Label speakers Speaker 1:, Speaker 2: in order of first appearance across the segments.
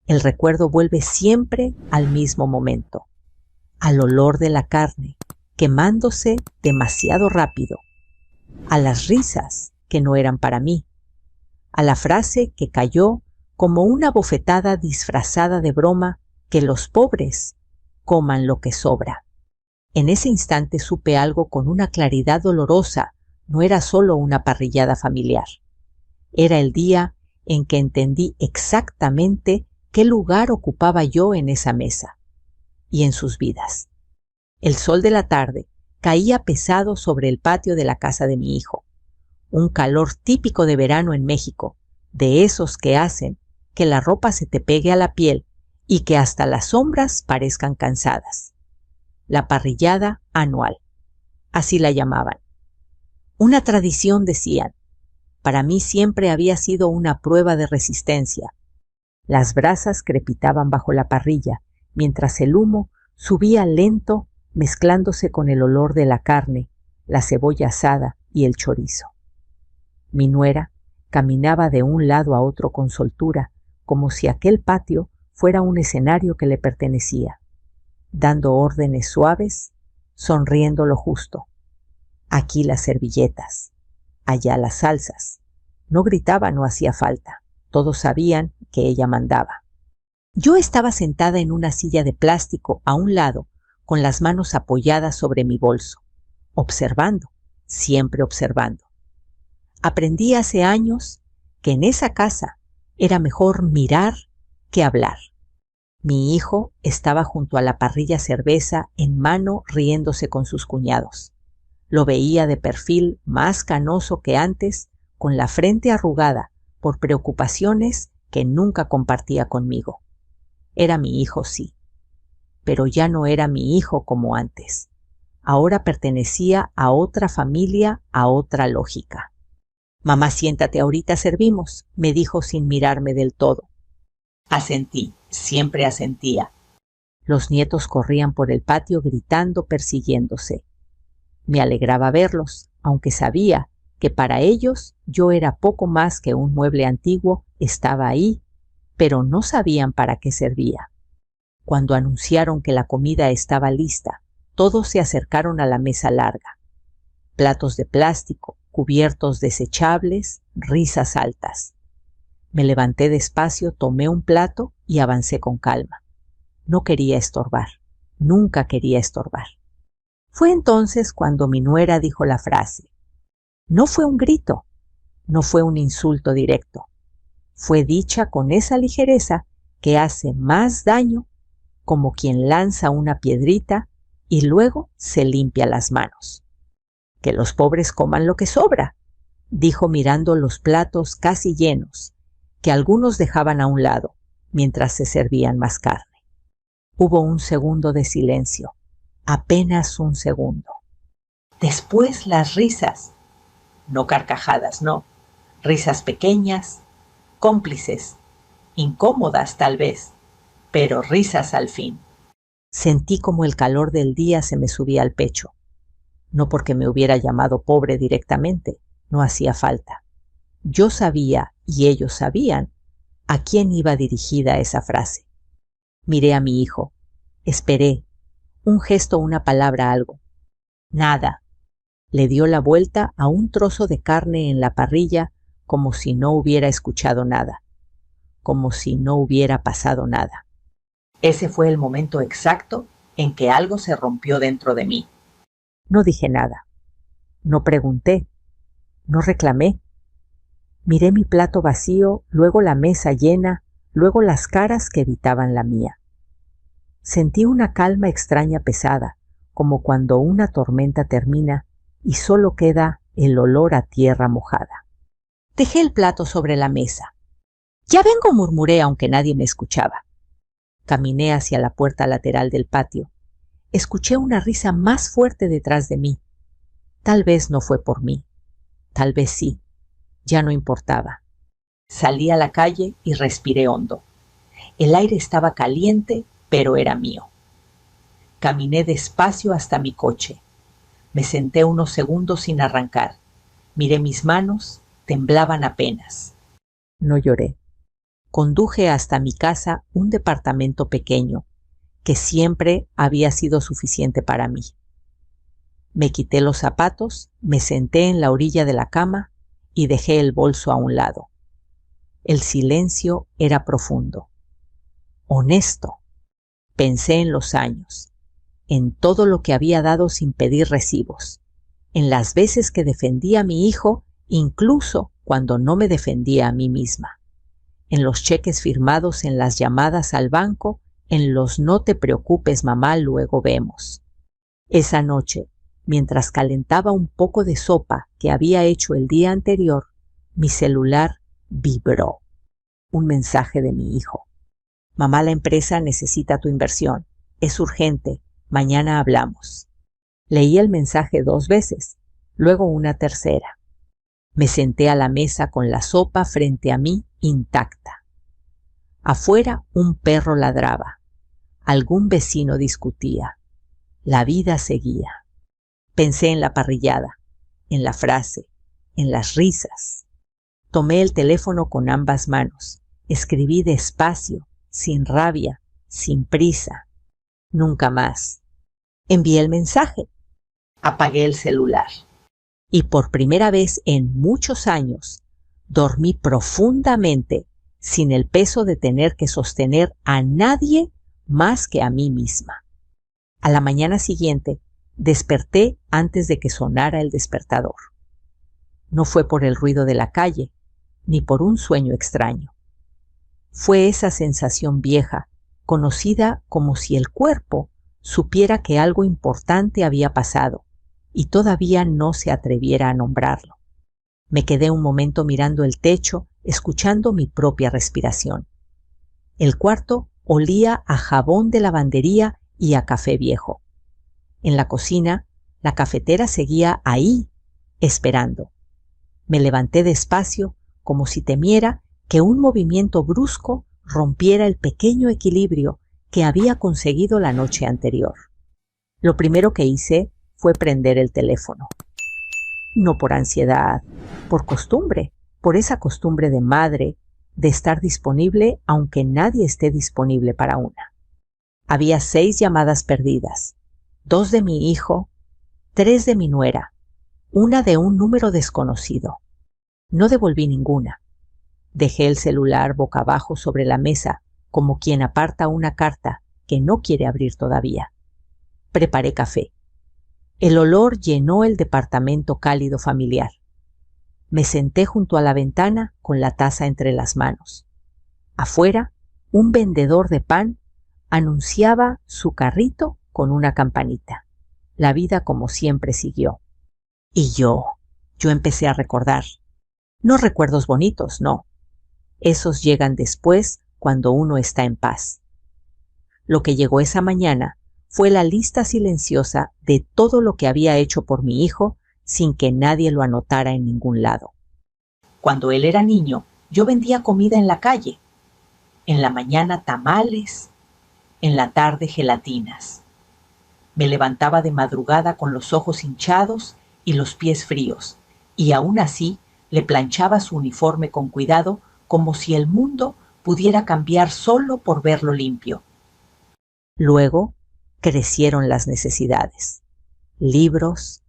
Speaker 1: El recuerdo vuelve siempre al mismo momento, al olor de la carne, quemándose demasiado rápido, a las risas que no eran para mí, a la frase que cayó como una bofetada disfrazada de broma, que los pobres coman lo que sobra. En ese instante supe algo con una claridad dolorosa. No era solo una parrillada familiar. Era el día en que entendí exactamente qué lugar ocupaba yo en esa mesa y en sus vidas. El sol de la tarde caía pesado sobre el patio de la casa de mi hijo. Un calor típico de verano en México, de esos que hacen que la ropa se te pegue a la piel y que hasta las sombras parezcan cansadas. La parrillada anual, así la llamaban. Una tradición, decían. Para mí siempre había sido una prueba de resistencia. Las brasas crepitaban bajo la parrilla, mientras el humo subía lento, mezclándose con el olor de la carne, la cebolla asada y el chorizo. Mi nuera caminaba de un lado a otro con soltura, como si aquel patio fuera un escenario que le pertenecía, dando órdenes suaves, sonriendo lo justo. Aquí las servilletas, allá las salsas. No gritaba, no hacía falta. Todos sabían que ella mandaba. Yo estaba sentada en una silla de plástico a un lado, con las manos apoyadas sobre mi bolso, observando, siempre observando. Aprendí hace años que en esa casa era mejor mirar que hablar. Mi hijo estaba junto a la parrilla, cerveza en mano, riéndose con sus cuñados. Lo veía de perfil, más canoso que antes, con la frente arrugada por preocupaciones que nunca compartía conmigo. Era mi hijo, sí, pero ya no era mi hijo como antes. Ahora pertenecía a otra familia, a otra lógica. «Mamá, siéntate, ahorita servimos», me dijo sin mirarme del todo. Asentí, siempre asentía. Los nietos corrían por el patio gritando, persiguiéndose. Me alegraba verlos, aunque sabía que para ellos yo era poco más que un mueble antiguo. Estaba ahí, pero no sabían para qué servía. Cuando anunciaron que la comida estaba lista, todos se acercaron a la mesa larga. Platos de plástico, cubiertos desechables, risas altas. Me levanté despacio, tomé un plato y avancé con calma. No quería estorbar, nunca quería estorbar. Fue entonces cuando mi nuera dijo la frase. No fue un grito, no fue un insulto directo. Fue dicha con esa ligereza que hace más daño, como quien lanza una piedrita y luego se limpia las manos. Que los pobres coman lo que sobra, dijo mirando los platos casi llenos, que algunos dejaban a un lado, mientras se servían más carne. Hubo un segundo de silencio, apenas un segundo. Después las risas, no carcajadas, no, risas pequeñas, cómplices, incómodas tal vez, pero risas al fin. Sentí como el calor del día se me subía al pecho. No porque me hubiera llamado pobre directamente, no hacía falta. Yo sabía, y ellos sabían, a quién iba dirigida esa frase. Miré a mi hijo, esperé, un gesto, una palabra, algo. Nada. Le dio la vuelta a un trozo de carne en la parrilla como si no hubiera escuchado nada, como si no hubiera pasado nada. Ese fue el momento exacto en que algo se rompió dentro de mí. No dije nada, no pregunté, no reclamé. Miré mi plato vacío, luego la mesa llena, luego las caras que evitaban la mía. Sentí una calma extraña, pesada, como cuando una tormenta termina y solo queda el olor a tierra mojada. Dejé el plato sobre la mesa. «Ya vengo», murmuré, aunque nadie me escuchaba. Caminé hacia la puerta lateral del patio. Escuché una risa más fuerte detrás de mí. Tal vez no fue por mí. Tal vez sí. Ya no importaba. Salí a la calle y respiré hondo. El aire estaba caliente, pero era mío. Caminé despacio hasta mi coche. Me senté unos segundos sin arrancar. Miré mis manos, temblaban apenas. No lloré. conduje hasta mi casa un departamento pequeño, que siempre había sido suficiente para mí. Me quité los zapatos, me senté en la orilla de la cama y dejé el bolso a un lado. El silencio era profundo. Honesto. Pensé en los años, en todo lo que había dado sin pedir recibos, en las veces que defendí a mi hijo, incluso cuando no me defendía a mí misma, en los cheques firmados, en las llamadas al banco, en los no te preocupes mamá, luego vemos. Esa noche, mientras calentaba un poco de sopa que había hecho el día anterior, mi celular vibró. Un mensaje de mi hijo. Mamá, la empresa necesita tu inversión. Es urgente. Mañana hablamos. Leí el mensaje 2 veces, luego una tercera. Me senté a la mesa con la sopa frente a mí intacta. Afuera un perro ladraba. Algún vecino discutía. La vida seguía. Pensé en la parrillada, en la frase, en las risas. Tomé el teléfono con ambas manos. Escribí despacio, sin rabia, sin prisa. Nunca más. Envié el mensaje. Apagué el celular. Y por primera vez en muchos años, dormí profundamente sin el peso de tener que sostener a nadie más que a mí misma. A la mañana siguiente, desperté antes de que sonara el despertador. No fue por el ruido de la calle, ni por un sueño extraño. Fue esa sensación vieja, conocida como si el cuerpo supiera que algo importante había pasado y todavía no se atreviera a nombrarlo. Me quedé un momento mirando el techo, escuchando mi propia respiración. El cuarto olía a jabón de lavandería y a café viejo. En la cocina, la cafetera seguía ahí, esperando. Me levanté despacio, como si temiera que un movimiento brusco rompiera el pequeño equilibrio que había conseguido la noche anterior. Lo primero que hice fue prender el teléfono. No por ansiedad, por costumbre, por esa costumbre de madre de estar disponible aunque nadie esté disponible para una. Había 6 llamadas perdidas, 2 de mi hijo, 3 de mi nuera, una de un número desconocido. No devolví ninguna. Dejé el celular boca abajo sobre la mesa, como quien aparta una carta que no quiere abrir todavía. Preparé café. El olor llenó el departamento cálido familiar. Me senté junto a la ventana con la taza entre las manos. Afuera, un vendedor de pan anunciaba su carrito con una campanita. La vida como siempre siguió. Y yo empecé a recordar. No recuerdos bonitos, no. Esos llegan después cuando uno está en paz. Lo que llegó esa mañana fue la lista silenciosa de todo lo que había hecho por mi hijo sin que nadie lo anotara en ningún lado. Cuando él era niño, yo vendía comida en la calle. En la mañana tamales, en la tarde gelatinas. Me levantaba de madrugada con los ojos hinchados y los pies fríos, y aún así le planchaba su uniforme con cuidado como si el mundo pudiera cambiar solo por verlo limpio. Luego crecieron las necesidades. Libros,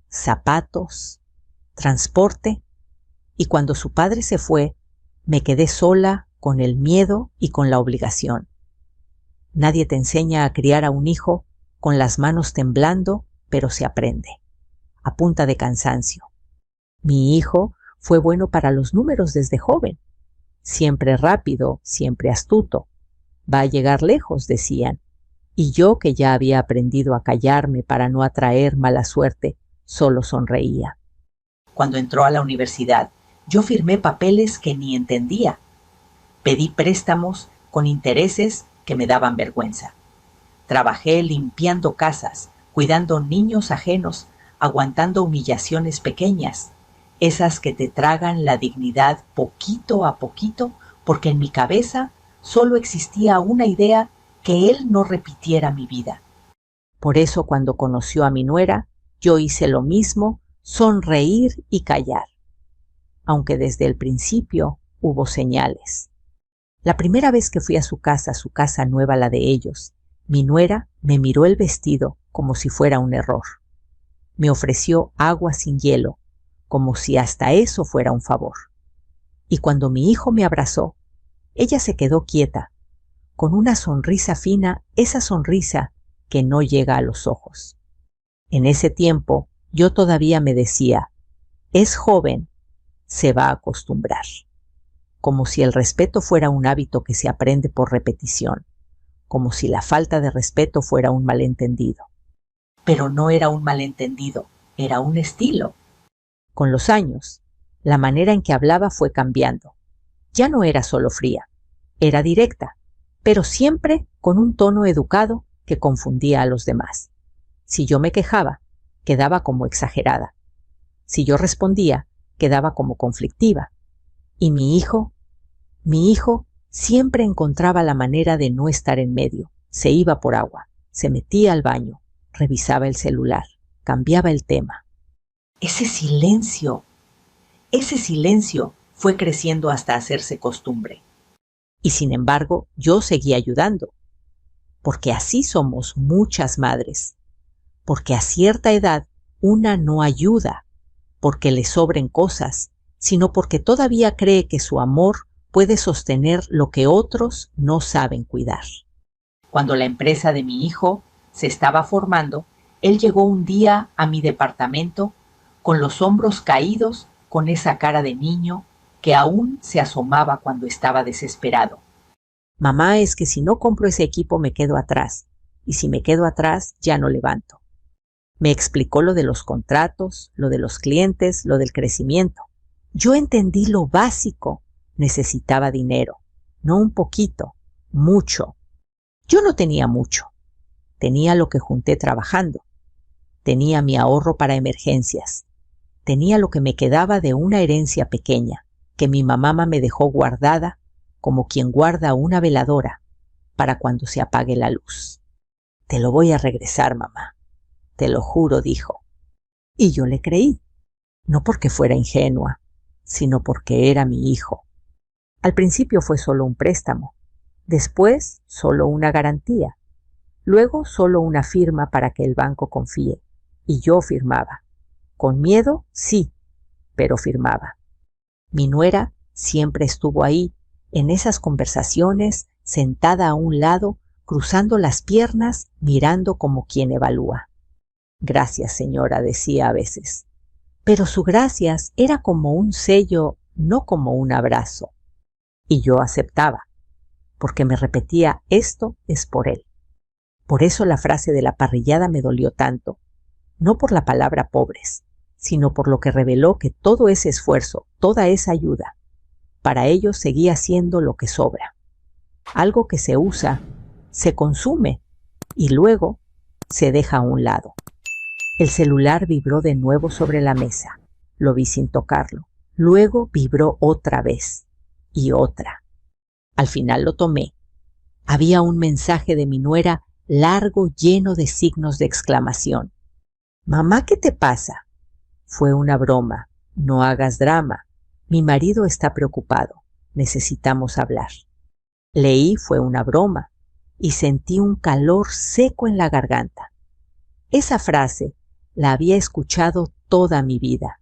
Speaker 1: zapatos, transporte, y cuando su padre se fue, me quedé sola con el miedo y con la obligación. Nadie te enseña a criar a un hijo con las manos temblando, pero se aprende, a punta de cansancio. Mi hijo fue bueno para los números desde joven. Siempre rápido, siempre astuto. Va a llegar lejos, decían. Y yo, que ya había aprendido a callarme para no atraer mala suerte, solo sonreía. Cuando entró a la universidad, yo firmé papeles que ni entendía. Pedí préstamos con intereses que me daban vergüenza. Trabajé limpiando casas, cuidando niños ajenos, aguantando humillaciones pequeñas, esas que te tragan la dignidad poquito a poquito, porque en mi cabeza solo existía una idea: que él no repitiera mi vida. Por eso cuando conoció a mi nuera, yo hice lo mismo, sonreír y callar, aunque desde el principio hubo señales. La primera vez que fui a su casa nueva, la de ellos, mi nuera me miró el vestido como si fuera un error. Me ofreció agua sin hielo, como si hasta eso fuera un favor. Y cuando mi hijo me abrazó, ella se quedó quieta, con una sonrisa fina, esa sonrisa que no llega a los ojos. En ese tiempo yo todavía me decía, es joven, se va a acostumbrar. Como si el respeto fuera un hábito que se aprende por repetición, como si la falta de respeto fuera un malentendido. Pero no era un malentendido, era un estilo. Con los años, la manera en que hablaba fue cambiando. Ya no era solo fría, era directa, pero siempre con un tono educado que confundía a los demás. Si yo me quejaba, quedaba como exagerada. Si yo respondía, quedaba como conflictiva. Y mi hijo siempre encontraba la manera de no estar en medio. Se iba por agua, se metía al baño, revisaba el celular, cambiaba el tema. Ese silencio fue creciendo hasta hacerse costumbre. Y sin embargo, yo seguía ayudando. Porque así somos muchas madres. Porque a cierta edad una no ayuda porque le sobren cosas, sino porque todavía cree que su amor puede sostener lo que otros no saben cuidar. Cuando la empresa de mi hijo se estaba formando, él llegó un día a mi departamento con los hombros caídos, con esa cara de niño que aún se asomaba cuando estaba desesperado. Mamá, es que si no compro ese equipo me quedo atrás, y si me quedo atrás ya no levanto. Me explicó lo de los contratos, lo de los clientes, lo del crecimiento. Yo entendí lo básico. Necesitaba dinero, no un poquito, mucho. Yo no tenía mucho. Tenía lo que junté trabajando. Tenía mi ahorro para emergencias. Tenía lo que me quedaba de una herencia pequeña que mi mamá me dejó guardada como quien guarda una veladora para cuando se apague la luz. Te lo voy a regresar, mamá. Te lo juro, dijo. Y yo le creí, no porque fuera ingenua, sino porque era mi hijo. Al principio fue solo un préstamo, después solo una garantía, luego solo una firma para que el banco confíe, y yo firmaba. Con miedo, sí, pero firmaba. Mi nuera siempre estuvo ahí, en esas conversaciones, sentada a un lado, cruzando las piernas, mirando como quien evalúa. Gracias, señora, decía a veces. Pero su gracias era como un sello, no como un abrazo. Y yo aceptaba, porque me repetía, esto es por él. Por eso la frase de la parrillada me dolió tanto, no por la palabra pobres, sino por lo que reveló que todo ese esfuerzo, toda esa ayuda, para ellos seguía siendo lo que sobra. Algo que se usa, se consume y luego se deja a un lado. El celular vibró de nuevo sobre la mesa. Lo vi sin tocarlo. Luego vibró otra vez y otra. Al final lo tomé. Había un mensaje de mi nuera largo, lleno de signos de exclamación. Mamá, ¿qué te pasa? Fue una broma. No hagas drama. Mi marido está preocupado. Necesitamos hablar. Leí fue una broma y sentí un calor seco en la garganta. Esa frase la había escuchado toda mi vida.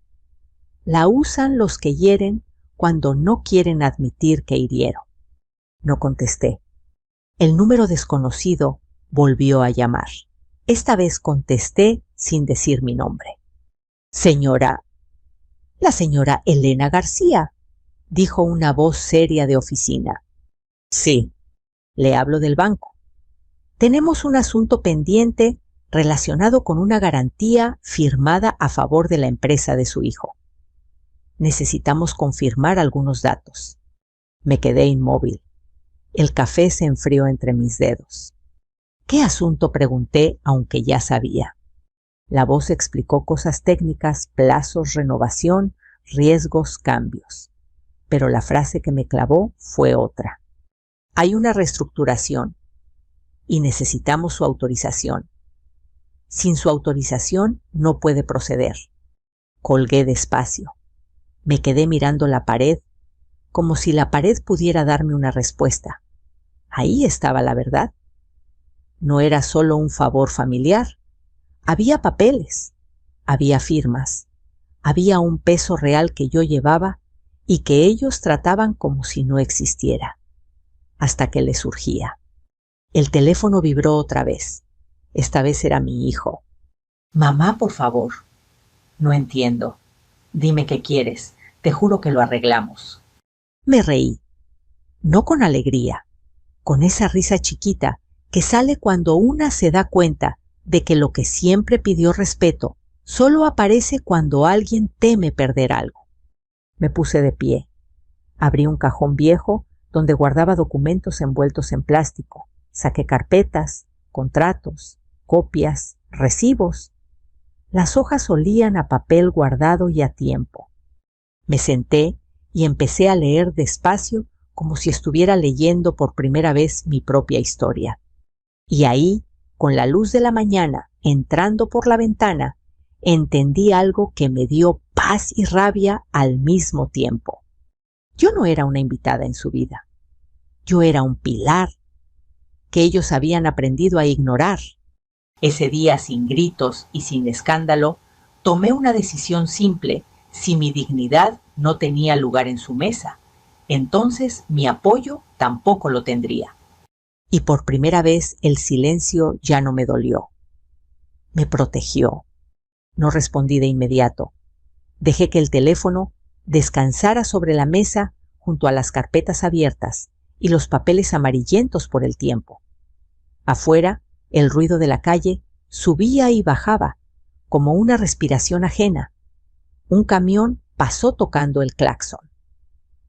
Speaker 1: La usan los que hieren cuando no quieren admitir que hirieron. No contesté. El número desconocido volvió a llamar. Esta vez contesté sin decir mi nombre. Señora, la señora Elena García, dijo una voz seria de oficina. Sí, le hablo del banco. Tenemos un asunto pendiente relacionado con una garantía firmada a favor de la empresa de su hijo. Necesitamos confirmar algunos datos. Me quedé inmóvil. El café se enfrió entre mis dedos. ¿Qué asunto?, pregunté, aunque ya sabía. La voz explicó cosas técnicas, plazos, renovación, riesgos, cambios. Pero la frase que me clavó fue otra. Hay una reestructuración y necesitamos su autorización. Sin su autorización no puede proceder. Colgué despacio. Me quedé mirando la pared como si la pared pudiera darme una respuesta. Ahí estaba la verdad. No era solo un favor familiar. Había papeles, había firmas, había un peso real que yo llevaba y que ellos trataban como si no existiera. Hasta que le surgía. El teléfono vibró otra vez. Esta vez era mi hijo.
Speaker 2: Mamá, por favor. No entiendo. Dime qué quieres. Te juro que lo arreglamos.
Speaker 1: Me reí. No con alegría, con esa risa chiquita que sale cuando una se da cuenta de que lo que siempre pidió respeto solo aparece cuando alguien teme perder algo. Me puse de pie. Abrí un cajón viejo donde guardaba documentos envueltos en plástico. Saqué carpetas, contratos, copias, recibos. Las hojas olían a papel guardado y a tiempo. Me senté y empecé a leer despacio como si estuviera leyendo por primera vez mi propia historia. Y ahí, con la luz de la mañana entrando por la ventana, entendí algo que me dio paz y rabia al mismo tiempo. Yo no era una invitada en su vida. Yo era un pilar que ellos habían aprendido a ignorar.
Speaker 2: Ese día, sin gritos y sin escándalo, tomé una decisión simple. Si mi dignidad no tenía lugar en su mesa, entonces mi apoyo tampoco lo tendría.
Speaker 1: Y por primera vez el silencio ya no me dolió. Me protegió. No respondí de inmediato. Dejé que el teléfono descansara sobre la mesa junto a las carpetas abiertas y los papeles amarillentos por el tiempo. Afuera, el ruido de la calle subía y bajaba, como una respiración ajena. Un camión pasó tocando el claxon.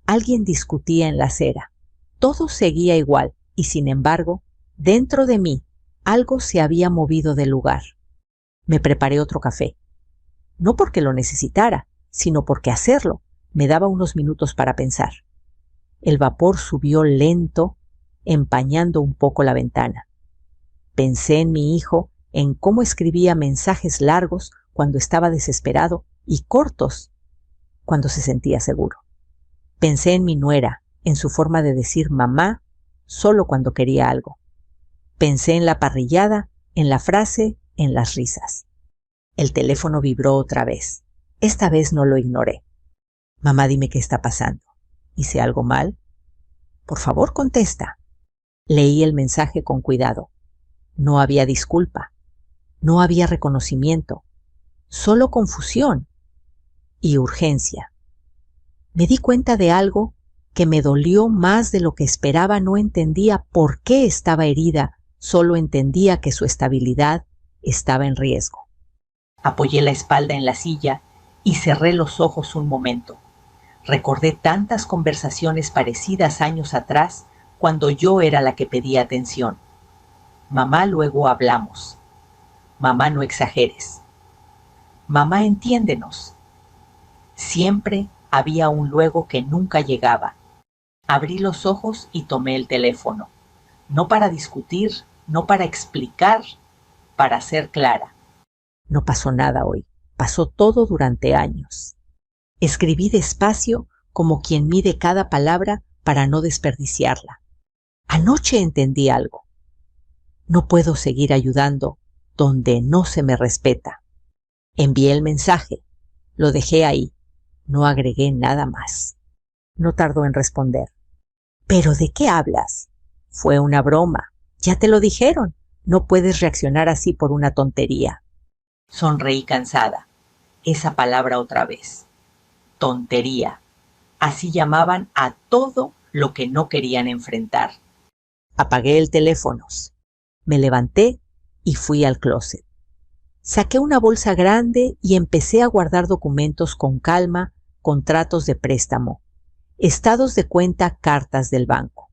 Speaker 1: Alguien discutía en la acera. Todo seguía igual y, sin embargo, dentro de mí algo se había movido del lugar. Me preparé otro café. No porque lo necesitara, sino porque hacerlo me daba unos minutos para pensar. El vapor subió lento, empañando un poco la ventana. Pensé en mi hijo, en cómo escribía mensajes largos cuando estaba desesperado y cortos cuando se sentía seguro. Pensé en mi nuera, en su forma de decir mamá solo cuando quería algo. Pensé en la parrillada, en la frase, en las risas. El teléfono vibró otra vez. Esta vez no lo ignoré. Mamá, dime qué está pasando. ¿Hice algo mal? Por favor, contesta. Leí el mensaje con cuidado. No había disculpa. No había reconocimiento. Solo confusión y urgencia. Me di cuenta de algo que me dolió más de lo que esperaba. No entendía por qué estaba herida, solo entendía que su estabilidad estaba en riesgo.
Speaker 2: Apoyé la espalda en la silla y cerré los ojos un momento. Recordé tantas conversaciones parecidas años atrás cuando yo era la que pedía atención. Mamá, luego hablamos. Mamá, no exageres. Mamá, entiéndenos. Siempre había un luego que nunca llegaba. Abrí los ojos y tomé el teléfono. No para discutir, no para explicar, para ser clara.
Speaker 1: No pasó nada hoy. Pasó todo durante años. Escribí despacio como quien mide cada palabra para no desperdiciarla. Anoche entendí algo. No puedo seguir ayudando donde no se me respeta. Envié el mensaje. Lo dejé ahí. No agregué nada más. No tardó en responder. ¿Pero de qué hablas? Fue una broma. Ya te lo dijeron. No puedes reaccionar así por una tontería.
Speaker 2: Sonreí cansada. Esa palabra otra vez. Tontería. Así llamaban a todo lo que no querían enfrentar.
Speaker 1: Apagué el teléfono. Me levanté y fui al closet. Saqué una bolsa grande y empecé a guardar documentos con calma, contratos de préstamo, estados de cuenta, cartas del banco.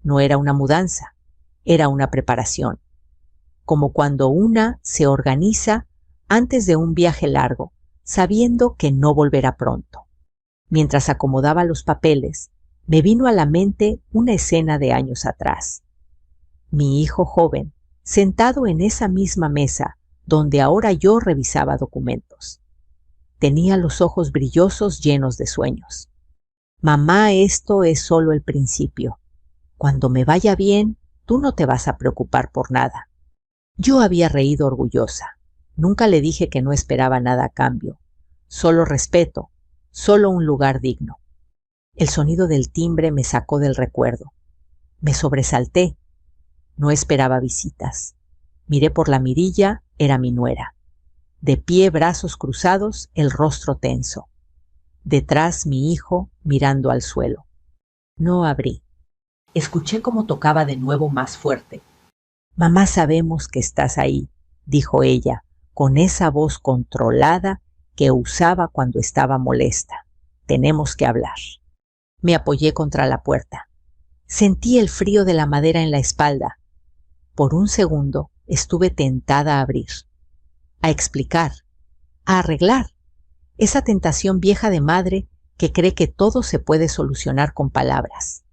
Speaker 1: No era una mudanza, era una preparación. Como cuando una se organiza antes de un viaje largo, sabiendo que no volverá pronto. Mientras acomodaba los papeles, me vino a la mente una escena de años atrás. Mi hijo joven, sentado en esa misma mesa donde ahora yo revisaba documentos. Tenía los ojos brillosos, llenos de sueños. Mamá, esto es solo el principio. Cuando me vaya bien, tú no te vas a preocupar por nada. Yo había reído orgullosa. Nunca le dije que no esperaba nada a cambio. Solo respeto, solo un lugar digno. El sonido del timbre me sacó del recuerdo. Me sobresalté. No esperaba visitas. Miré por la mirilla, era mi nuera. De pie, brazos cruzados, el rostro tenso. Detrás mi hijo mirando al suelo. No abrí.
Speaker 2: Escuché cómo tocaba de nuevo más fuerte.
Speaker 1: Mamá, sabemos que estás ahí, dijo ella, con esa voz controlada que usaba cuando estaba molesta. Tenemos que hablar. Me apoyé contra la puerta. Sentí el frío de la madera en la espalda. Por un segundo estuve tentada a abrir, a explicar, a arreglar. Esa tentación vieja de madre que cree que todo se puede solucionar con palabras.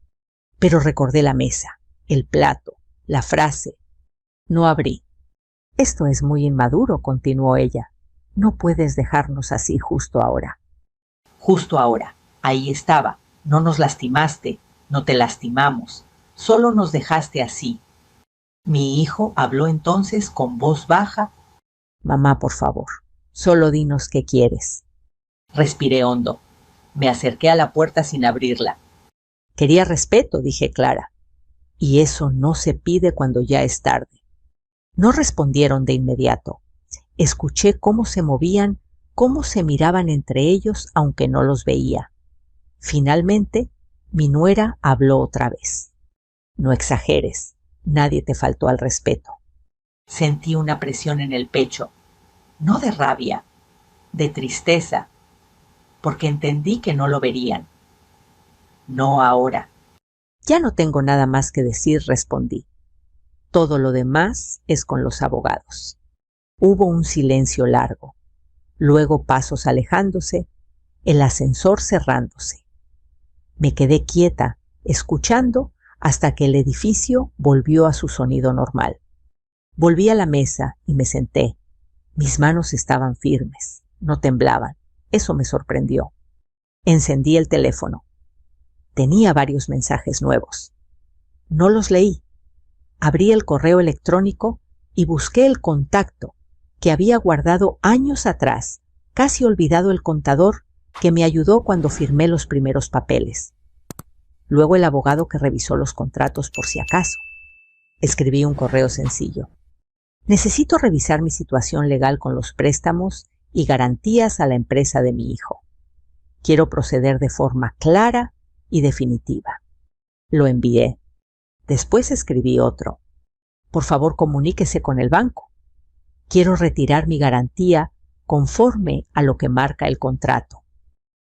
Speaker 1: Pero recordé la mesa, el plato, la frase. No abrí. Esto es muy inmaduro, continuó ella. No puedes dejarnos así justo ahora.
Speaker 2: Justo ahora. Ahí estaba. No nos lastimaste, no te lastimamos. Solo nos dejaste así. Mi hijo habló entonces con voz baja.
Speaker 1: Mamá, por favor, solo dinos qué quieres.
Speaker 2: Respiré hondo. Me acerqué a la puerta sin abrirla.
Speaker 1: Quería respeto, dije clara. Y eso no se pide cuando ya es tarde. No respondieron de inmediato. Escuché cómo se movían, cómo se miraban entre ellos, aunque no los veía. Finalmente, mi nuera habló otra vez. No exageres, nadie te faltó al respeto.
Speaker 2: Sentí una presión en el pecho, no de rabia, de tristeza, porque entendí que no lo verían. No ahora.
Speaker 1: Ya no tengo nada más que decir, respondí. Todo lo demás es con los abogados. Hubo un silencio largo, luego pasos alejándose, el ascensor cerrándose. Me quedé quieta, escuchando hasta que el edificio volvió a su sonido normal. Volví a la mesa y me senté. Mis manos estaban firmes, no temblaban. Eso me sorprendió. Encendí el teléfono. Tenía varios mensajes nuevos. No los leí. Abrí el correo electrónico y busqué el contacto que había guardado años atrás, casi olvidado el contador que me ayudó cuando firmé los primeros papeles. Luego el abogado que revisó los contratos por si acaso. Escribí un correo sencillo. Necesito revisar mi situación legal con los préstamos y garantías a la empresa de mi hijo. Quiero proceder de forma clara y definitiva. Lo envié. Después escribí otro. Por favor, comuníquese con el banco. Quiero retirar mi garantía conforme a lo que marca el contrato.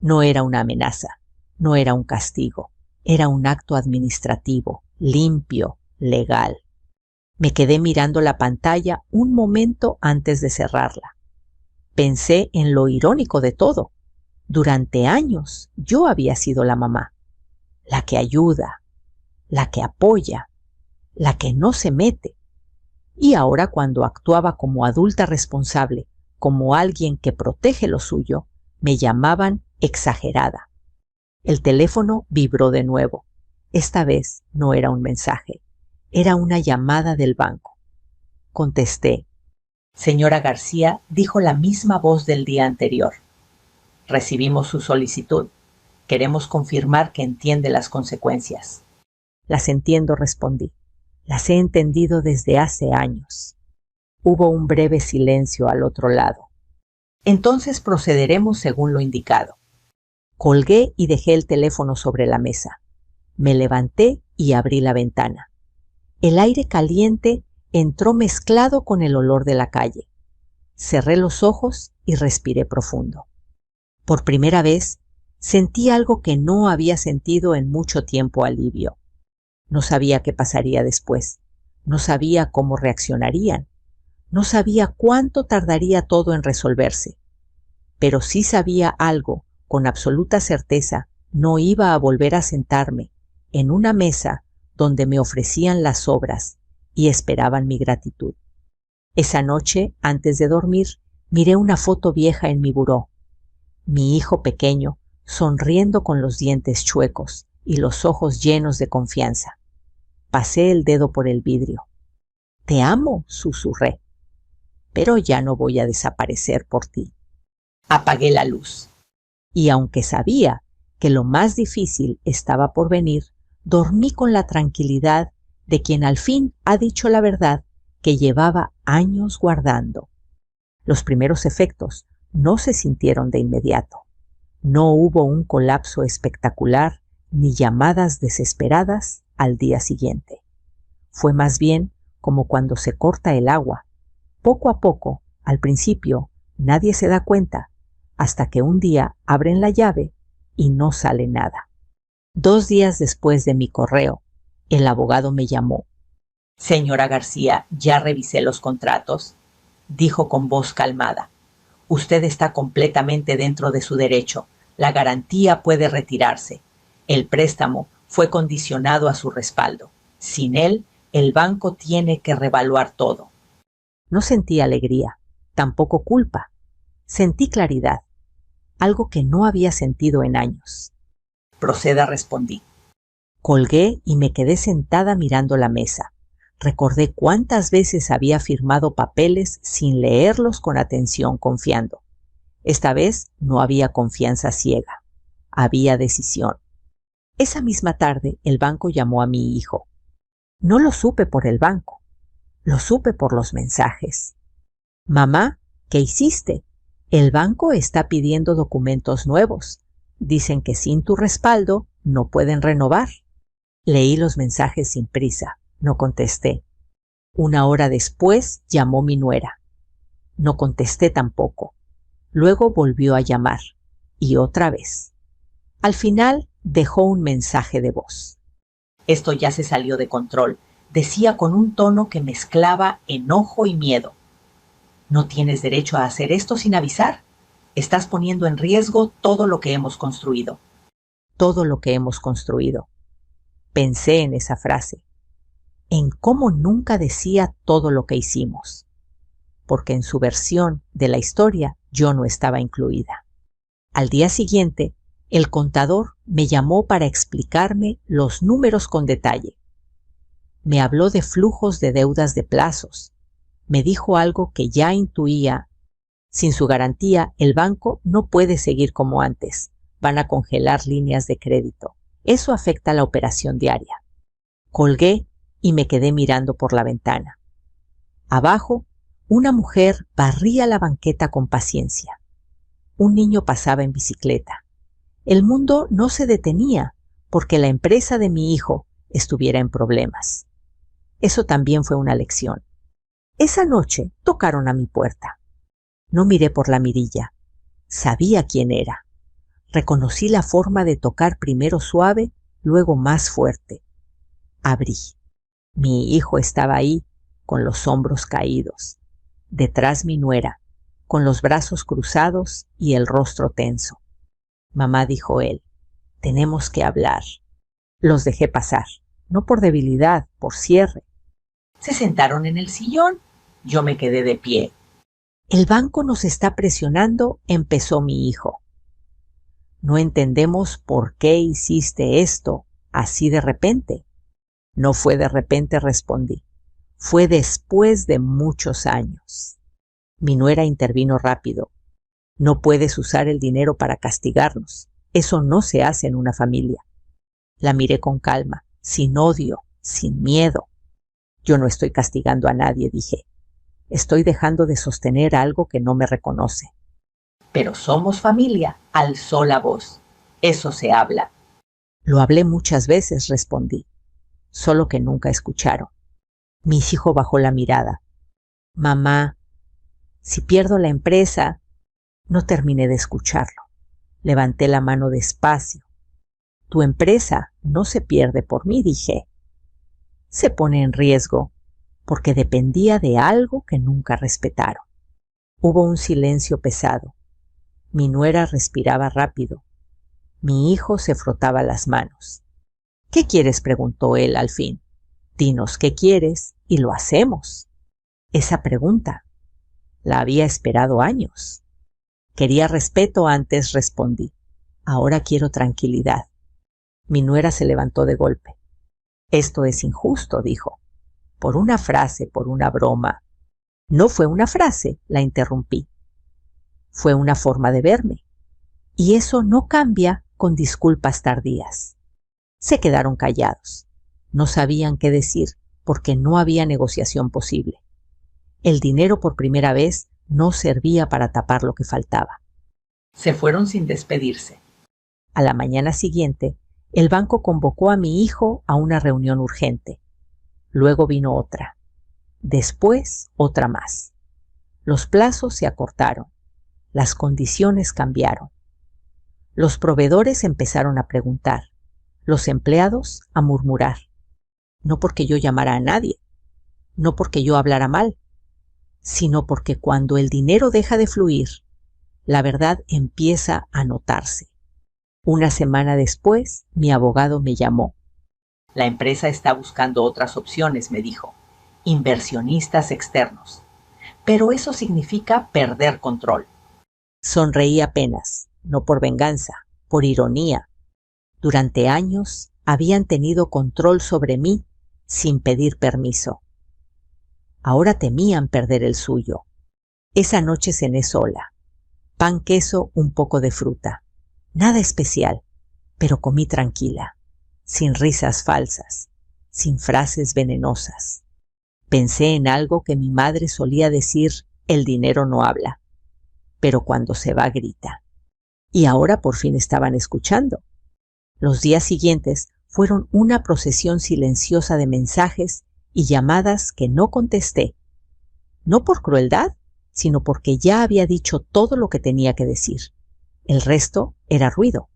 Speaker 1: No era una amenaza, no era un castigo, era un acto administrativo, limpio, legal. Me quedé mirando la pantalla un momento antes de cerrarla. Pensé en lo irónico de todo. Durante años yo había sido la mamá, la que ayuda, la que apoya, la que no se mete. Y ahora, cuando actuaba como adulta responsable, como alguien que protege lo suyo, me llamaban exagerada. El teléfono vibró de nuevo. Esta vez no era un mensaje, era una llamada del banco. Contesté.
Speaker 2: Señora García, dijo la misma voz del día anterior. Recibimos su solicitud. Queremos confirmar que entiende las consecuencias.
Speaker 1: Las entiendo, respondí. Las he entendido desde hace años. Hubo un breve silencio al otro lado.
Speaker 2: Entonces procederemos según lo indicado.
Speaker 1: Colgué y dejé el teléfono sobre la mesa. Me levanté y abrí la ventana. El aire caliente entró mezclado con el olor de la calle. Cerré los ojos y respiré profundo. Por primera vez sentí algo que no había sentido en mucho tiempo: alivio. No sabía qué pasaría después. No sabía cómo reaccionarían. No sabía cuánto tardaría todo en resolverse. Pero sí sabía algo, con absoluta certeza: no iba a volver a sentarme en una mesa donde me ofrecían las sobras y esperaban mi gratitud. Esa noche, antes de dormir, miré una foto vieja en mi buró. Mi hijo pequeño, sonriendo con los dientes chuecos y los ojos llenos de confianza. Pasé el dedo por el vidrio. «Te amo», susurré, «pero ya no voy a desaparecer por ti».
Speaker 2: Apagué la luz.
Speaker 1: Y aunque sabía que lo más difícil estaba por venir, dormí con la tranquilidad de quien al fin ha dicho la verdad que llevaba años guardando. Los primeros efectos no se sintieron de inmediato. No hubo un colapso espectacular ni llamadas desesperadas al día siguiente. Fue más bien como cuando se corta el agua. Poco a poco, al principio, nadie se da cuenta, hasta que un día abren la llave y no sale nada. 2 días después de mi correo, el abogado me llamó.
Speaker 2: «Señora García, ya revisé los contratos», dijo con voz calmada. «Usted está completamente dentro de su derecho. La garantía puede retirarse. El préstamo fue condicionado a su respaldo. Sin él, el banco tiene que revaluar todo».
Speaker 1: No sentí alegría, tampoco culpa. Sentí claridad, algo que no había sentido en años.
Speaker 2: «Proceda», respondí.
Speaker 1: Colgué y me quedé sentada mirando la mesa. Recordé cuántas veces había firmado papeles sin leerlos con atención, confiando. Esta vez no había confianza ciega, había decisión. Esa misma tarde el banco llamó a mi hijo. No lo supe por el banco, lo supe por los mensajes. «Mamá, ¿qué hiciste? El banco está pidiendo documentos nuevos. Dicen que sin tu respaldo no pueden renovar». Leí los mensajes sin prisa, no contesté. 1 hora después llamó mi nuera. No contesté tampoco. Luego volvió a llamar, y otra vez. Al final dejó un mensaje de voz.
Speaker 2: «Esto ya se salió de control», decía con un tono que mezclaba enojo y miedo. «No tienes derecho a hacer esto sin avisar. Estás poniendo en riesgo todo lo que hemos construido».
Speaker 1: Todo lo que hemos construido. Pensé en esa frase, en cómo nunca decía todo lo que hicimos, porque en su versión de la historia yo no estaba incluida. Al día siguiente, el contador me llamó para explicarme los números con detalle. Me habló de flujos de deudas de plazos. Me dijo algo que ya intuía. Sin su garantía, el banco no puede seguir como antes. Van a congelar líneas de crédito. Eso afecta la operación diaria. Colgué y me quedé mirando por la ventana. Abajo, una mujer barría la banqueta con paciencia. Un niño pasaba en bicicleta. El mundo no se detenía porque la empresa de mi hijo estuviera en problemas. Eso también fue una lección. Esa noche tocaron a mi puerta. No miré por la mirilla. Sabía quién era. Reconocí la forma de tocar primero suave, luego más fuerte. Abrí. Mi hijo estaba ahí, con los hombros caídos. Detrás mi nuera, con los brazos cruzados y el rostro tenso. «Mamá», dijo él, «tenemos que hablar». Los dejé pasar, no por debilidad, por cierre.
Speaker 2: Se sentaron en el sillón. Yo me quedé de pie.
Speaker 1: «El banco nos está presionando», empezó mi hijo. «No entendemos por qué hiciste esto así de repente». «No fue de repente», respondí. «Fue después de muchos años». Mi nuera intervino rápido. «No puedes usar el dinero para castigarnos. Eso no se hace en una familia». La miré con calma, sin odio, sin miedo. «Yo no estoy castigando a nadie», dije. «Estoy dejando de sostener algo que no me reconoce».
Speaker 2: «Pero somos familia», alzó la voz. «Eso se habla».
Speaker 1: «Lo hablé muchas veces», respondí. Solo que nunca escucharon. Mi hijo bajó la mirada. «Mamá, si pierdo la empresa». No terminé de escucharlo. Levanté la mano despacio. «Tu empresa no se pierde por mí», dije. «Se pone en riesgo porque dependía de algo que nunca respetaron». Hubo un silencio pesado. Mi nuera respiraba rápido. Mi hijo se frotaba las manos. «¿Qué quieres?», preguntó él al fin. «Dinos qué quieres y lo hacemos». Esa pregunta la había esperado años. «Quería respeto antes», respondí. Ahora quiero tranquilidad. Mi nuera se levantó de golpe. Esto es injusto, dijo. Por una frase, por una broma. No fue una frase, la interrumpí. Fue una forma de verme. Y eso no cambia con disculpas tardías. Se quedaron callados. No sabían qué decir porque no había negociación posible. El dinero por primera vez no servía para tapar lo que faltaba.
Speaker 2: Se fueron sin despedirse.
Speaker 1: A la mañana siguiente, el banco convocó a mi hijo a una reunión urgente. Luego vino otra. Después, otra más. Los plazos se acortaron. Las condiciones cambiaron. Los proveedores empezaron a preguntar. Los empleados a murmurar. No porque yo llamara a nadie. No porque yo hablara mal. Sino porque cuando el dinero deja de fluir, la verdad empieza a notarse. Una semana después, mi abogado me llamó.
Speaker 2: La empresa está buscando otras opciones, me dijo. Inversionistas externos. Pero eso significa perder control.
Speaker 1: Sonreí apenas, no por venganza, por ironía. Durante años habían tenido control sobre mí sin pedir permiso. Ahora temían perder el suyo. Esa noche cené sola. Pan, queso, un poco de fruta. Nada especial, pero comí tranquila, sin risas falsas, sin frases venenosas. Pensé en algo que mi madre solía decir: el dinero no habla, pero cuando se va grita. Y ahora por fin estaban escuchando. Los días siguientes fueron una procesión silenciosa de mensajes y llamadas que no contesté. No por crueldad, sino porque ya había dicho todo lo que tenía que decir. El resto era ruido.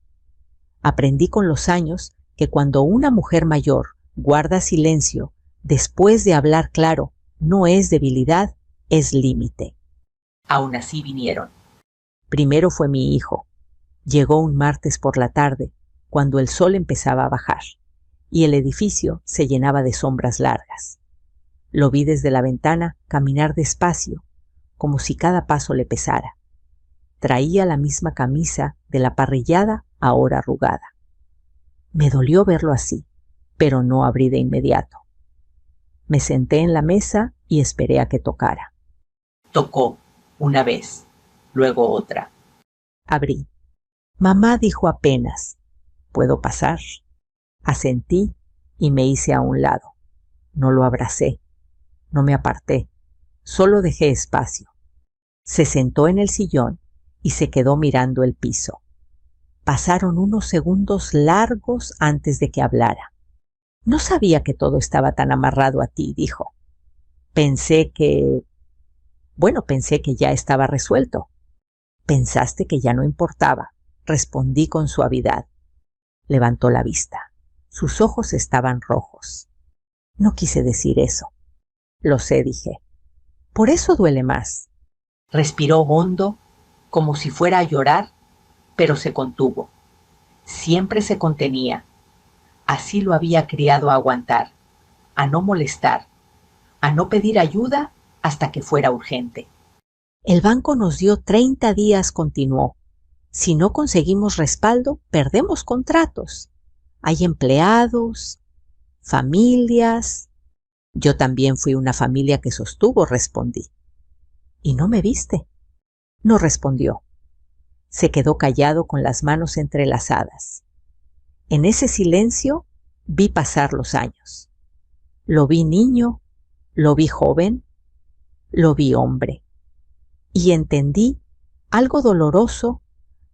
Speaker 1: Aprendí con los años que cuando una mujer mayor guarda silencio después de hablar claro, no es debilidad, es límite.
Speaker 2: Aún así vinieron.
Speaker 1: Primero fue mi hijo. Llegó un martes por la tarde, cuando el sol empezaba a bajar, y el edificio se llenaba de sombras largas. Lo vi desde la ventana caminar despacio, como si cada paso le pesara. Traía la misma camisa de la parrillada, ahora arrugada. Me dolió verlo así, pero no abrí de inmediato. Me senté en la mesa y esperé a que tocara.
Speaker 2: Tocó, una vez, luego otra.
Speaker 1: Abrí. Mamá dijo apenas: ¿puedo pasar? Asentí y me hice a un lado. No lo abracé, no me aparté, solo dejé espacio. Se sentó en el sillón y se quedó mirando el piso. Pasaron unos segundos largos antes de que hablara. No sabía que todo estaba tan amarrado a ti, dijo. Pensé que ya estaba resuelto. Pensaste que ya no importaba, respondí con suavidad. Levantó la vista. Sus ojos estaban rojos. No quise decir eso. Lo sé, dije. Por eso duele más.
Speaker 2: Respiró hondo, como si fuera a llorar, pero se contuvo. Siempre se contenía. Así lo había criado a aguantar, a no molestar, a no pedir ayuda hasta que fuera urgente.
Speaker 1: El banco nos dio 30 días, continuó. Si no conseguimos respaldo, perdemos contratos. Hay empleados, familias. Yo también fui una familia que sostuvo, respondí. ¿Y no me viste? No respondió. Se quedó callado con las manos entrelazadas. En ese silencio vi pasar los años. Lo vi niño, lo vi joven, lo vi hombre. Y entendí algo doloroso.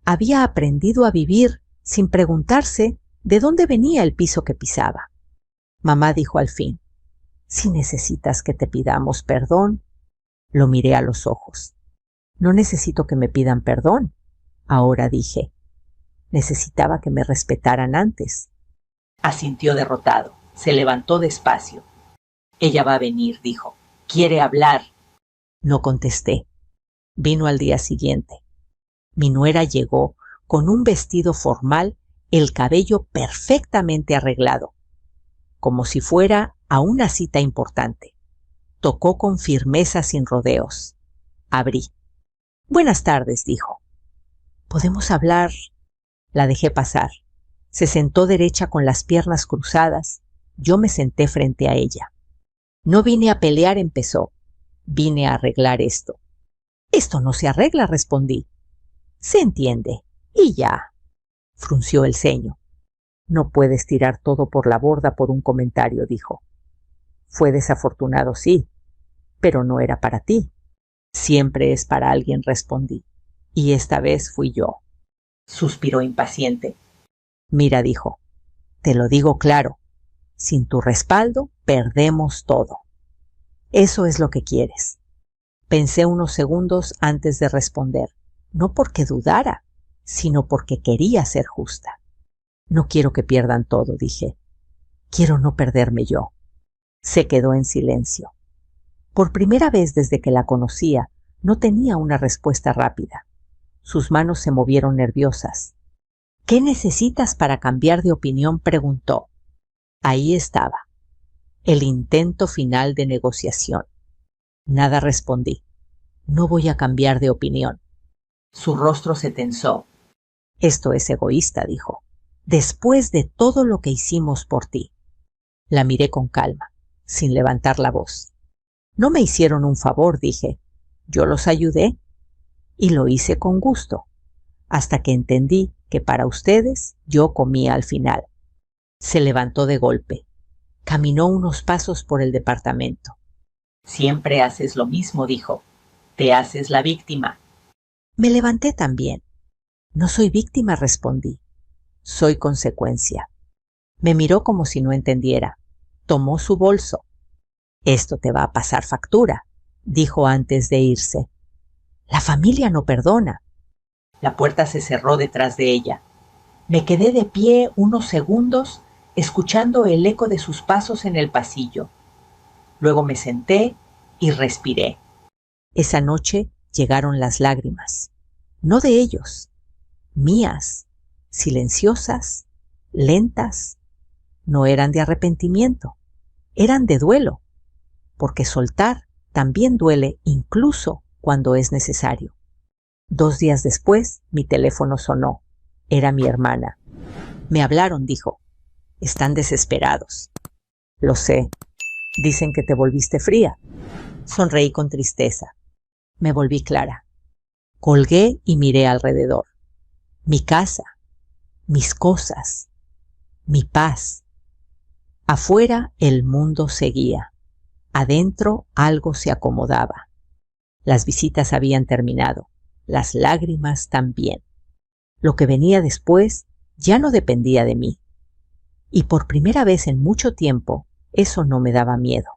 Speaker 1: Había aprendido a vivir sin preguntarse de dónde venía el piso que pisaba. Mamá dijo al fin: si necesitas que te pidamos perdón. Lo miré a los ojos. No necesito que me pidan perdón. Ahora dije. Necesitaba que me respetaran antes.
Speaker 2: Asintió derrotado. Se levantó despacio. Ella va a venir, dijo. Quiere hablar.
Speaker 1: No contesté. Vino al día siguiente. Mi nuera llegó con un vestido formal, el cabello perfectamente arreglado, como si fuera a una cita importante. Tocó con firmeza, sin rodeos. Abrí. Buenas tardes, dijo. ¿Podemos hablar La dejé pasar. Se sentó derecha con las piernas cruzadas. Yo me senté frente a ella. No vine a pelear, empezó. Vine a arreglar esto. Esto no se arregla, respondí. Se entiende. Y ya. Frunció el ceño. No puedes tirar todo por la borda por un comentario, dijo. Fue desafortunado, sí, pero no era para ti. Siempre es para alguien, respondí. Y esta vez fui yo.
Speaker 2: Suspiró impaciente.
Speaker 1: Mira, dijo, te lo digo claro. Sin tu respaldo, perdemos todo. Eso es lo que quieres. Pensé unos segundos antes de responder, no porque dudara, sino porque quería ser justa. No quiero que pierdan todo, dije. Quiero no perderme yo. Se quedó en silencio. Por primera vez desde que la conocía, no tenía una respuesta rápida. Sus manos se movieron nerviosas. ¿Qué necesitas para cambiar de opinión?, preguntó. Ahí estaba, el intento final de negociación. Nada respondí. No voy a cambiar de opinión.
Speaker 2: Su rostro se tensó.
Speaker 1: Esto es egoísta, dijo. Después de todo lo que hicimos por ti. La miré con calma, sin levantar la voz. No me hicieron un favor, dije. Yo los ayudé y lo hice con gusto, hasta que entendí que para ustedes yo comía al final. Se levantó de golpe. Caminó unos pasos por el departamento.
Speaker 2: Siempre haces lo mismo, dijo. Te haces la víctima.
Speaker 1: Me levanté también. No soy víctima, respondí. Soy consecuencia. Me miró como si no entendiera. Tomó su bolso. Esto te va a pasar factura, dijo antes de irse. La familia no perdona.
Speaker 2: La puerta se cerró detrás de ella. Me quedé de pie unos segundos escuchando el eco de sus pasos en el pasillo. Luego me senté y respiré.
Speaker 1: Esa noche llegaron las lágrimas. No de ellos, mías, silenciosas, lentas. No eran de arrepentimiento, eran de duelo, porque soltar también duele incluso cuando es necesario. 2 días después, mi teléfono sonó. Era mi hermana. Me hablaron, dijo. Están desesperados. Lo sé. Dicen que te volviste fría. Sonreí con tristeza. Me volví clara. Colgué y miré alrededor. Mi casa, mis cosas, mi paz. Afuera el mundo seguía. Adentro algo se acomodaba. Las visitas habían terminado. Las lágrimas también. Lo que venía después ya no dependía de mí. Y por primera vez en mucho tiempo, eso no me daba miedo.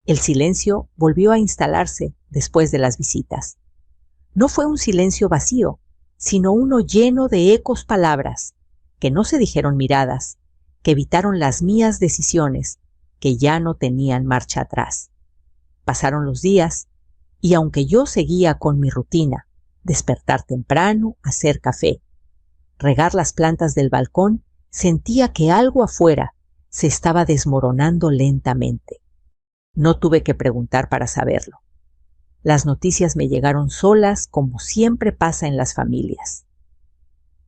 Speaker 1: El silencio volvió a instalarse después de las visitas. No fue un silencio vacío, sino uno lleno de ecos palabras, que no se dijeron miradas, que evitaron las mías decisiones, que ya no tenían marcha atrás. Pasaron los días, y aunque yo seguía con mi rutina, despertar temprano, hacer café, regar las plantas del balcón, sentía que algo afuera se estaba desmoronando lentamente. No tuve que preguntar para saberlo. Las noticias me llegaron solas, como siempre pasa en las familias.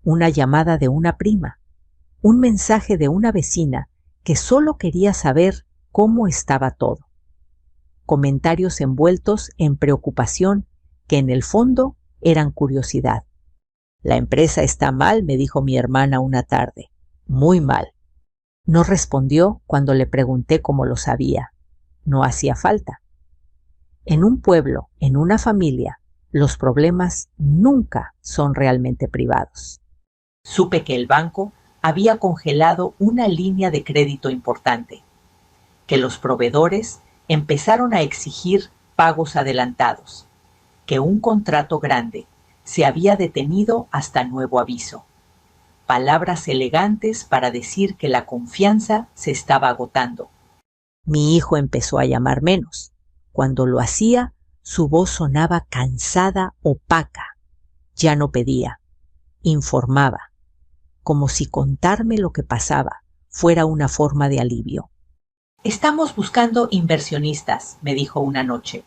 Speaker 1: Una llamada de una prima, un mensaje de una vecina que solo quería saber cómo estaba todo. Comentarios envueltos en preocupación que en el fondo eran curiosidad. La empresa está mal, me dijo mi hermana una tarde. Muy mal. No respondió cuando le pregunté cómo lo sabía. No hacía falta. En un pueblo, en una familia, los problemas nunca son realmente privados.
Speaker 2: Supe que el banco había congelado una línea de crédito importante, que los proveedores empezaron a exigir pagos adelantados, que un contrato grande se había detenido hasta nuevo aviso. Palabras elegantes para decir que la confianza se estaba agotando.
Speaker 1: Mi hijo empezó a llamar menos. Cuando lo hacía, su voz sonaba cansada, opaca. Ya no pedía, informaba, como si contarme lo que pasaba fuera una forma de alivio.
Speaker 2: Estamos buscando inversionistas, me dijo una noche.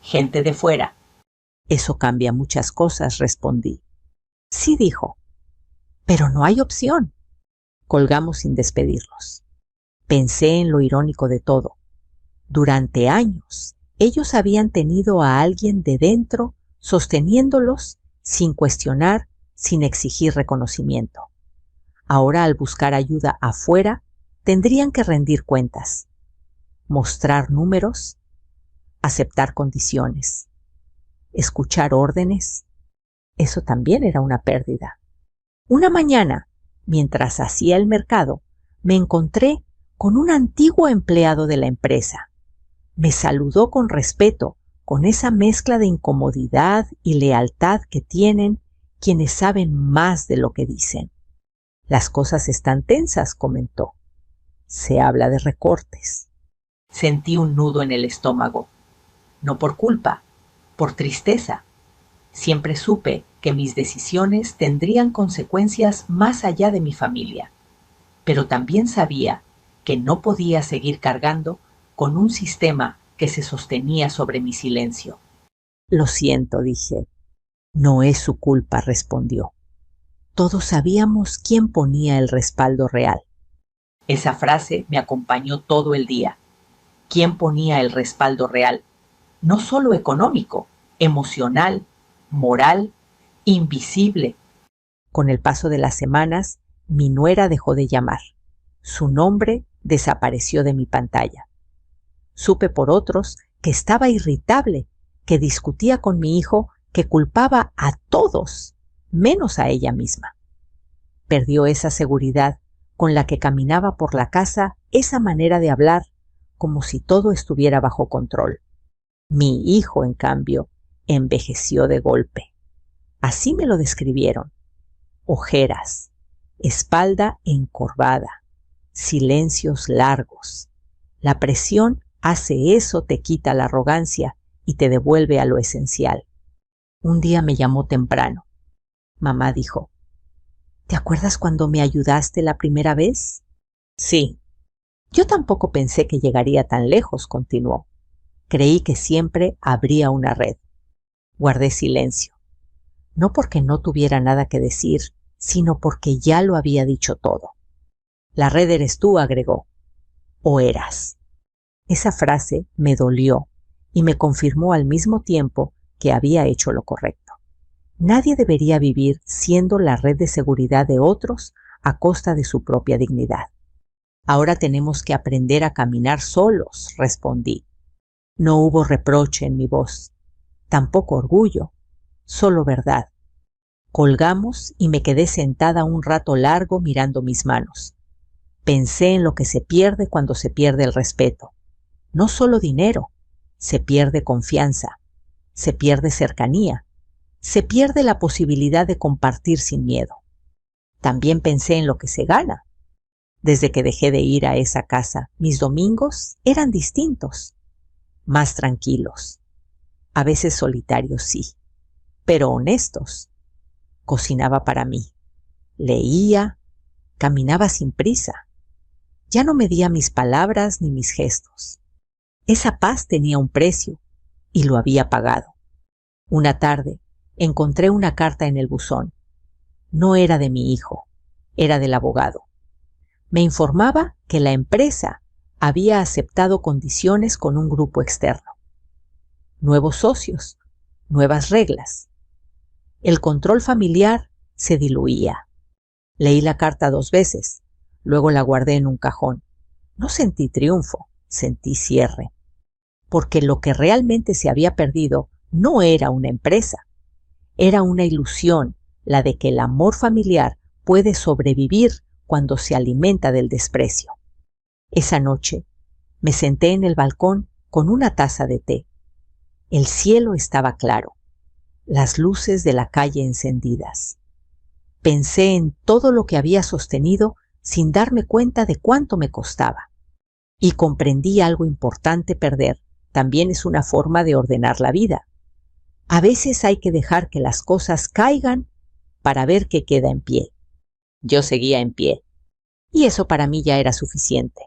Speaker 2: Gente de fuera.
Speaker 1: Eso cambia muchas cosas, respondí. Sí, dijo. Pero no hay opción. Colgamos sin despedirnos. Pensé en lo irónico de todo. Durante años, ellos habían tenido a alguien de dentro sosteniéndolos sin cuestionar, sin exigir reconocimiento. Ahora, al buscar ayuda afuera, tendrían que rendir cuentas, mostrar números, aceptar condiciones, escuchar órdenes. Eso también era una pérdida. Una mañana, mientras hacía el mercado, me encontré con un antiguo empleado de la empresa. Me saludó con respeto, con esa mezcla de incomodidad y lealtad que tienen quienes saben más de lo que dicen. Las cosas están tensas, comentó. Se habla de recortes.
Speaker 2: Sentí un nudo en el estómago. No por culpa, por tristeza. Siempre supe que mis decisiones tendrían consecuencias más allá de mi familia, pero también sabía que no podía seguir cargando con un sistema que se sostenía sobre mi silencio.
Speaker 1: Lo siento, dije. No es su culpa, respondió. Todos sabíamos quién ponía el respaldo real.
Speaker 2: Esa frase me acompañó todo el día. ¿Quién ponía el respaldo real? No solo económico, emocional, moral, invisible.
Speaker 1: Con el paso de las semanas, mi nuera dejó de llamar. Su nombre desapareció de mi pantalla. Supe por otros que estaba irritable, que discutía con mi hijo, que culpaba a todos, menos a ella misma. Perdió esa seguridad con la que caminaba por la casa, esa manera de hablar, como si todo estuviera bajo control. Mi hijo, en cambio, envejeció de golpe. Así me lo describieron. Ojeras, espalda encorvada, silencios largos. La presión hace eso, te quita la arrogancia y te devuelve a lo esencial. Un día me llamó temprano. Mamá dijo, ¿te acuerdas cuando me ayudaste la primera vez? Sí. Yo tampoco pensé que llegaría tan lejos, continuó. Creí que siempre habría una red. Guardé silencio. No porque no tuviera nada que decir, sino porque ya lo había dicho todo. La red eres tú, agregó. O eras. Esa frase me dolió y me confirmó al mismo tiempo que había hecho lo correcto. Nadie debería vivir siendo la red de seguridad de otros a costa de su propia dignidad. Ahora tenemos que aprender a caminar solos, respondí. No hubo reproche en mi voz, tampoco orgullo, solo verdad. Colgamos y me quedé sentada un rato largo mirando mis manos. Pensé en lo que se pierde cuando se pierde el respeto. No solo dinero, se pierde confianza, se pierde cercanía, se pierde la posibilidad de compartir sin miedo. También pensé en lo que se gana. Desde que dejé de ir a esa casa, mis domingos eran distintos, más tranquilos, a veces solitarios, sí, pero honestos. Cocinaba para mí, leía, caminaba sin prisa. Ya no medía mis palabras ni mis gestos. Esa paz tenía un precio y lo había pagado. Una tarde encontré una carta en el buzón. No era de mi hijo, era del abogado. Me informaba que la empresa había aceptado condiciones con un grupo externo. Nuevos socios, nuevas reglas. El control familiar se diluía. Leí la carta 2 veces, luego la guardé en un cajón. No sentí triunfo, sentí cierre. Porque lo que realmente se había perdido no era una empresa. Era una ilusión, la de que el amor familiar puede sobrevivir cuando se alimenta del desprecio. Esa noche me senté en el balcón con una taza de té. El cielo estaba claro, las luces de la calle encendidas. Pensé en todo lo que había sostenido sin darme cuenta de cuánto me costaba. Y comprendí algo importante: perder también es una forma de ordenar la vida. A veces hay que dejar que las cosas caigan para ver qué queda en pie. Yo seguía en pie, y eso para mí ya era suficiente.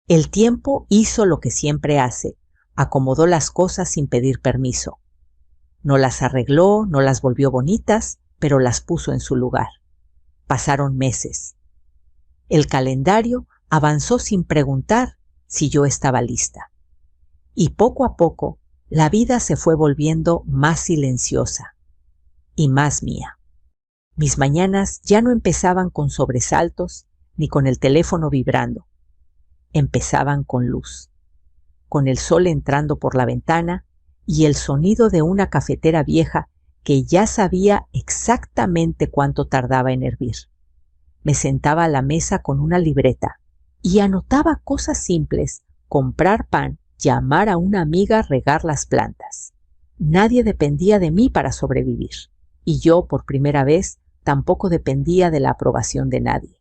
Speaker 1: El tiempo hizo lo que siempre hace, acomodó las cosas sin pedir permiso. No las arregló, no las volvió bonitas, pero las puso en su lugar. Pasaron meses. El calendario avanzó sin preguntar si yo estaba lista. Y poco a poco la vida se fue volviendo más silenciosa y más mía. Mis mañanas ya no empezaban con sobresaltos ni con el teléfono vibrando. Empezaban con luz, con el sol entrando por la ventana y el sonido de una cafetera vieja que ya sabía exactamente cuánto tardaba en hervir. Me sentaba a la mesa con una libreta y anotaba cosas simples: comprar pan, llamar a una amiga, regar las plantas. Nadie dependía de mí para sobrevivir, y yo, por primera vez, tampoco dependía de la aprobación de nadie.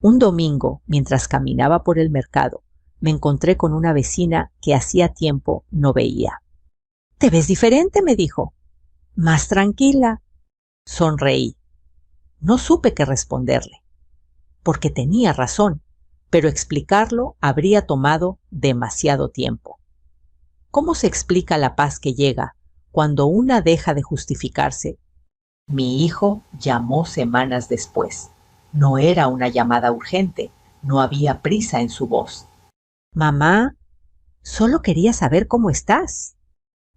Speaker 1: Un domingo, mientras caminaba por el mercado, me encontré con una vecina que hacía tiempo no veía. «¿Te ves diferente?», me dijo. «Más tranquila». Sonreí. No supe qué responderle, porque tenía razón, pero explicarlo habría tomado demasiado tiempo. ¿Cómo se explica la paz que llega cuando una deja de justificarse?
Speaker 2: Mi hijo llamó semanas después. No era una llamada urgente, no había prisa en su voz.
Speaker 1: «Mamá, solo quería saber cómo estás».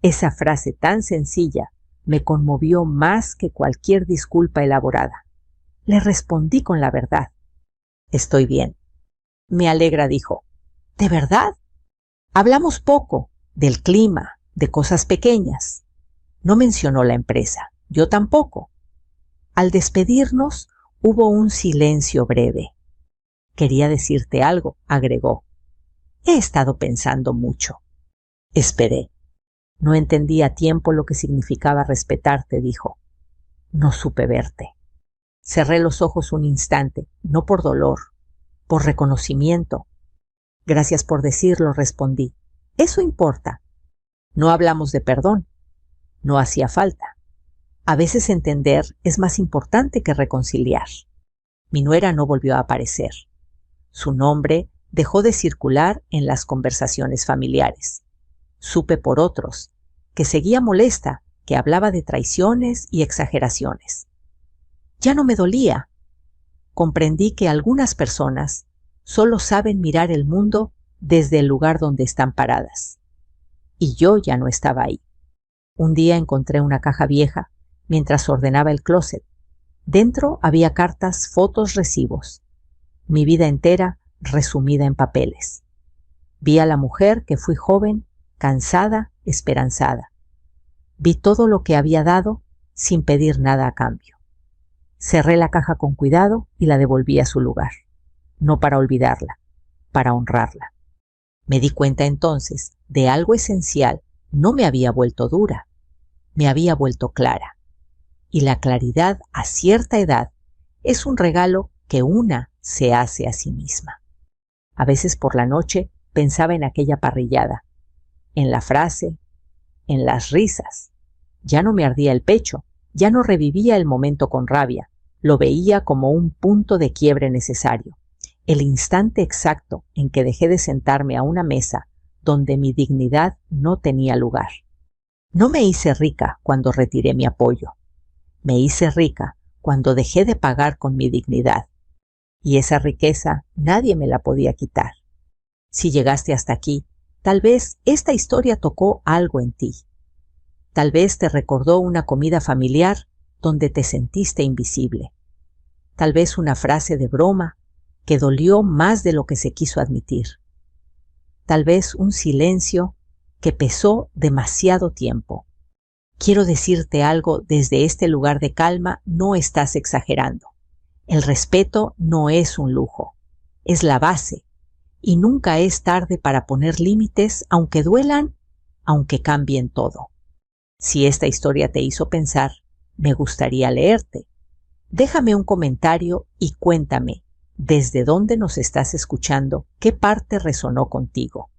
Speaker 1: Esa frase tan sencilla me conmovió más que cualquier disculpa elaborada. Le respondí con la verdad. «Estoy bien». «Me alegra», dijo. «¿De verdad?». Hablamos poco, del clima, de cosas pequeñas. No mencionó la empresa, yo tampoco. Al despedirnos, hubo un silencio breve. «Quería decirte algo», agregó. «He estado pensando mucho». Esperé. «No entendí a tiempo lo que significaba respetarte», dijo. «No supe verte». Cerré los ojos un instante, no por dolor, por reconocimiento. «Gracias por decirlo», respondí. «Eso importa». No hablamos de perdón. No hacía falta. A veces entender es más importante que reconciliar. Mi nuera no volvió a aparecer. Su nombre dejó de circular en las conversaciones familiares. Supe por otros que seguía molesta, que hablaba de traiciones y exageraciones. Ya no me dolía. Comprendí que algunas personas solo saben mirar el mundo desde el lugar donde están paradas. Y yo ya no estaba ahí. Un día encontré una caja vieja mientras ordenaba el closet. Dentro había cartas, fotos, recibos. Mi vida entera resumida en papeles. Vi a la mujer que fui joven, cansada, esperanzada. Vi todo lo que había dado sin pedir nada a cambio. Cerré la caja con cuidado y la devolví a su lugar. No para olvidarla, para honrarla. Me di cuenta entonces de algo esencial. No me había vuelto dura, me había vuelto clara. Y la claridad a cierta edad es un regalo que una se hace a sí misma. A veces por la noche pensaba en aquella parrillada, en la frase, en las risas. Ya no me ardía el pecho, ya no revivía el momento con rabia, lo veía como un punto de quiebre necesario, el instante exacto en que dejé de sentarme a una mesa donde mi dignidad no tenía lugar. No me hice rica cuando retiré mi apoyo. Me hice rica cuando dejé de pagar con mi dignidad. Y esa riqueza nadie me la podía quitar. Si llegaste hasta aquí, tal vez esta historia tocó algo en ti. Tal vez te recordó una comida familiar donde te sentiste invisible. Tal vez una frase de broma que dolió más de lo que se quiso admitir. Tal vez un silencio que pesó demasiado tiempo. Quiero decirte algo desde este lugar de calma: no estás exagerando. El respeto no es un lujo, es la base, y nunca es tarde para poner límites, aunque duelan, aunque cambien todo. Si esta historia te hizo pensar, me gustaría leerte. Déjame un comentario y cuéntame desde dónde nos estás escuchando, qué parte resonó contigo.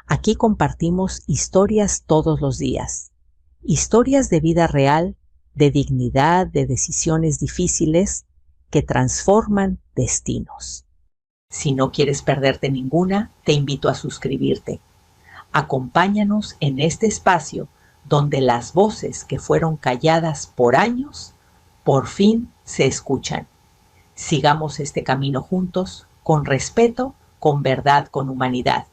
Speaker 1: Aquí compartimos historias todos los días. Historias de vida real, de dignidad, de decisiones difíciles que transforman destinos.
Speaker 2: Si no quieres perderte ninguna, te invito a suscribirte. Acompáñanos en este espacio donde las voces que fueron calladas por años, por fin se escuchan. Sigamos este camino juntos, con respeto, con verdad, con humanidad.